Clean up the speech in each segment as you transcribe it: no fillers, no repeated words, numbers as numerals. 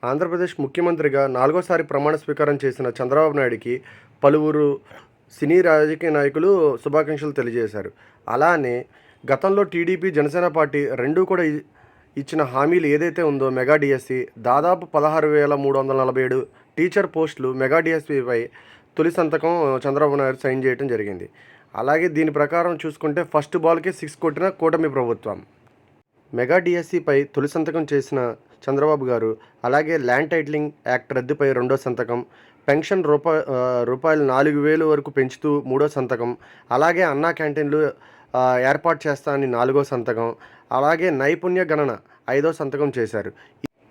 ఆంధ్రప్రదేశ్ ముఖ్యమంత్రిగా నాలుగోసారి ప్రమాణ స్వీకారం చేసిన చంద్రబాబు నాయుడికి పలువురు సినీ రాజకీయ నాయకులు శుభాకాంక్షలు తెలియజేశారు. అలానే గతంలో టీడీపీ, జనసేన పార్టీ రెండూ కూడా ఇచ్చిన హామీలు ఏదైతే ఉందో మెగా డిఎస్సి దాదాపు 16,347 టీచర్ పోస్టులు మెగా డిఎస్సిపై తొలి సంతకం చంద్రబాబు నాయుడు సైన్ చేయడం జరిగింది. అలాగే దీని ప్రకారం చూసుకుంటే ఫస్ట్ బాల్కి 6 కొట్టిన కూటమి ప్రభుత్వం. మెగా డిఎస్సిపై తొలి సంతకం చేసిన చంద్రబాబు గారు, అలాగే ల్యాండ్ టైటిలింగ్ యాక్ట్ రద్దుపై రెండో సంతకం, పెన్షన్ రూపాయలు 4,000 వరకు పెంచుతూ మూడో సంతకం, అలాగే అన్నా క్యాంటీన్లు ఏర్పాటు చేస్తా అని నాలుగో సంతకం, అలాగే నైపుణ్య గణన ఐదో సంతకం చేశారు.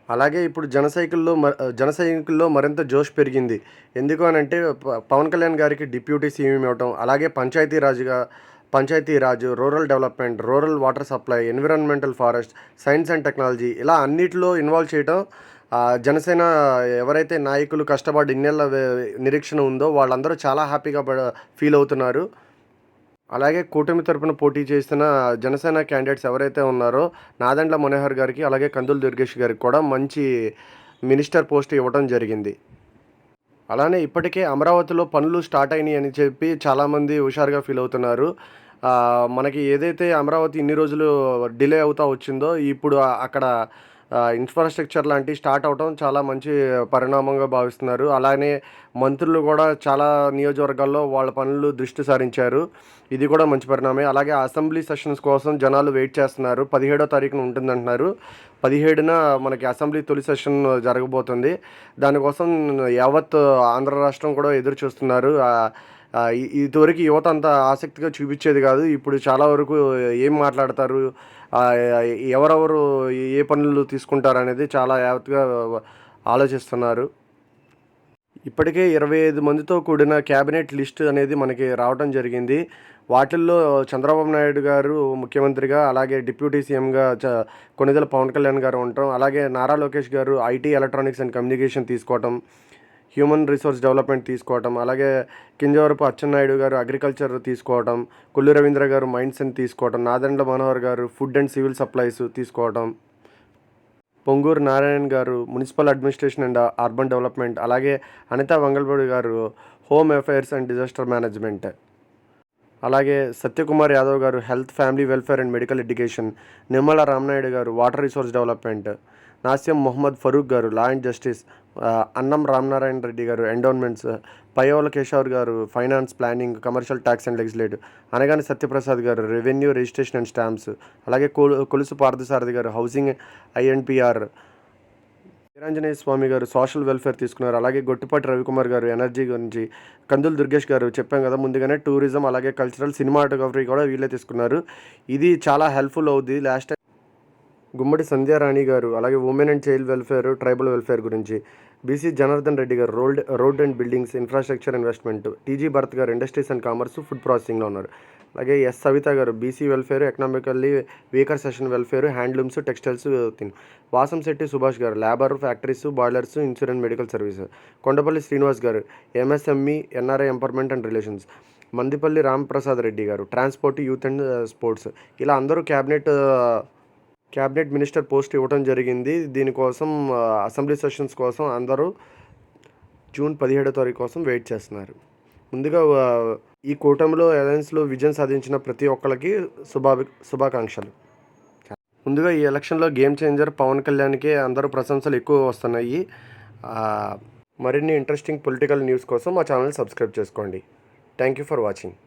అలాగే ఇప్పుడు జన సైనికుల్లో మరింత జోష్ పెరిగింది. ఎందుకు అని అంటే పవన్ కళ్యాణ్ గారికి డిప్యూటీ సీఎం ఇవ్వటం, అలాగే Panchayati Raj, rural development, rural water supply, environmental forest, science and technology ఇలా అన్నిటిలో ఇన్వాల్వ్ చేయటం జనసేన ఎవరైతే నాయకులు కష్టపడి ఇన్నేళ్ల నిరీక్షణ ఉందో వాళ్ళందరూ చాలా హ్యాపీగా ఫీల్ అవుతున్నారు. అలాగే కూటమి తరపున పోటీ చేసిన జనసేన క్యాండిడేట్స్ ఎవరైతే ఉన్నారో నాదెండ్ల మనోహర్ గారికి, అలాగే కందుల దుర్గేష్ గారికి కూడా మంచి మినిస్టర్ పోస్ట్ ఇవ్వడం జరిగింది. అలానే ఇప్పటికే అమరావతిలో పనులు స్టార్ట్ అయినాయి అని చెప్పి చాలామంది హుషారుగా ఫీల్ అవుతున్నారు. మనకి ఏదైతే అమరావతి ఇన్ని రోజులు డిలే అవుతూ వచ్చిందో ఇప్పుడు అక్కడ ఇన్ఫ్రాస్ట్రక్చర్ లాంటివి స్టార్ట్ అవడం చాలా మంచి పరిణామంగా భావిస్తున్నారు. అలానే మంత్రులు కూడా చాలా నియోజకవర్గాల్లో వాళ్ళ పనులు దృష్టి సారించారు. ఇది కూడా మంచి పరిణామే. అలాగే అసెంబ్లీ సెషన్స్ కోసం జనాలు వెయిట్ చేస్తున్నారు. 17వ తారీఖున ఉంటుందంటున్నారు. 17న మనకి అసెంబ్లీ తొలి సెషన్ జరగబోతుంది. దానికోసం యావత్ ఆంధ్ర రాష్ట్రం కూడా ఎదురు చూస్తున్నారు. ఇదివరకు యువత అంత ఆసక్తిగా చూపించేది కాదు. ఇప్పుడు చాలా వరకు ఏం మాట్లాడతారు, ఎవరెవరు ఏ పనులు తీసుకుంటారు అనేది చాలా యావత్గా ఆలోచిస్తున్నారు. ఇప్పటికే 25 మందితో కూడిన క్యాబినెట్ లిస్ట్ అనేది మనకి రావడం జరిగింది. వాటిల్లో చంద్రబాబు నాయుడు గారు ముఖ్యమంత్రిగా, అలాగే డిప్యూటీ సీఎంగా కొణిదెల పవన్ కళ్యాణ్ గారు ఉండటం, అలాగే నారా లోకేష్ గారు ఐటీ, ఎలక్ట్రానిక్స్ అండ్ కమ్యూనికేషన్ తీసుకోవటం, హ్యూమన్ రిసోర్స్ డెవలప్మెంట్ తీసుకోవటం, అలాగే కింజవరపు అచ్చెన్నాయుడు గారు అగ్రికల్చర్ తీసుకోవటం, కొల్లు రవీంద్ర గారు మైన్స్ అని తీసుకోవటం, నాదెండ్ల మనోహర్ గారు ఫుడ్ అండ్ సివిల్ సప్లైస్ తీసుకోవటం, Ponguru Narayana garu municipal administration and urban development, అలాగే Anitha Vangalapudi garu home affairs and disaster management, అలాగే Satyakumar Yadav garu health, family welfare and medical education, Nimmala Ramanaidu garu water resource development, Nasyam Mohammed Farooq garu law and justice, అన్నం రామనారాయణ రెడ్డి గారు endowments, Payyavula Keshav garu finance, planning, commercial tax and legislative, Anagani Satyaprasad garu revenue, registration and stamps, అలాగే కొలుసు పార్థసారథి గారు housing, INPR, Veeranjaneya Swamy గారు social welfare తీసుకున్నారు. అలాగే గొట్టిపాటి రవికుమార్ గారు energy గురించి, కందులు దుర్గేష్ గారు చెప్పాం కదా ముందుగానే టూరిజం, అలాగే కల్చరల్, సినిమాటోగ్రఫీ కూడా వీళ్ళే తీసుకున్నారు. ఇది చాలా హెల్ప్ఫుల్ అవుద్ది. లాస్ట్ టైం గుమ్మడి సంధ్యారాణి గారు అలాగే women and child welfare, tribal welfare గురించి, బీసీ జనార్దన్ రెడ్డి గారు road and buildings, infrastructure investment, TG Bharath గారు ఇండస్ట్రీస్ అండ్ కామర్స్, ఫుడ్ ప్రాసెసింగ్లో ఉన్నారు. అలాగే ఎస్ సవిత గారు BC welfare, economically weaker section welfare, handlooms, textiles, Vasamsetti Subhash గారు labour, factories, boilers, insurance, medical service, Kondapalli Srinivas గారు MSME, NRI empowerment and relations, Mandipalli Ramprasad Reddy గారు transport, youth and sports. ఇలా అందరూ క్యాబినెట్ మినిస్టర్ పోస్ట్ ఇవ్వడం జరిగింది. దీనికోసం అసెంబ్లీ సెషన్స్ కోసం అందరూ జూన్ 17వ తారీఖు కోసం వెయిట్ చేస్తున్నారు. ముందుగా ఈ కూటమిలో అలయన్స్లో విజయం సాధించిన ప్రతి ఒక్కరికి శుభాకాంక్షలు. ముందుగా ఈ ఎలక్షన్లో గేమ్ చేంజర్ పవన్ కళ్యాణ్కి అందరూ ప్రశంసలు ఎక్కువ వస్తున్నాయి. మరిన్ని ఇంట్రెస్టింగ్ పొలిటికల్ న్యూస్ కోసం మా ఛానల్ సబ్స్క్రైబ్ చేసుకోండి. Thank you for watching.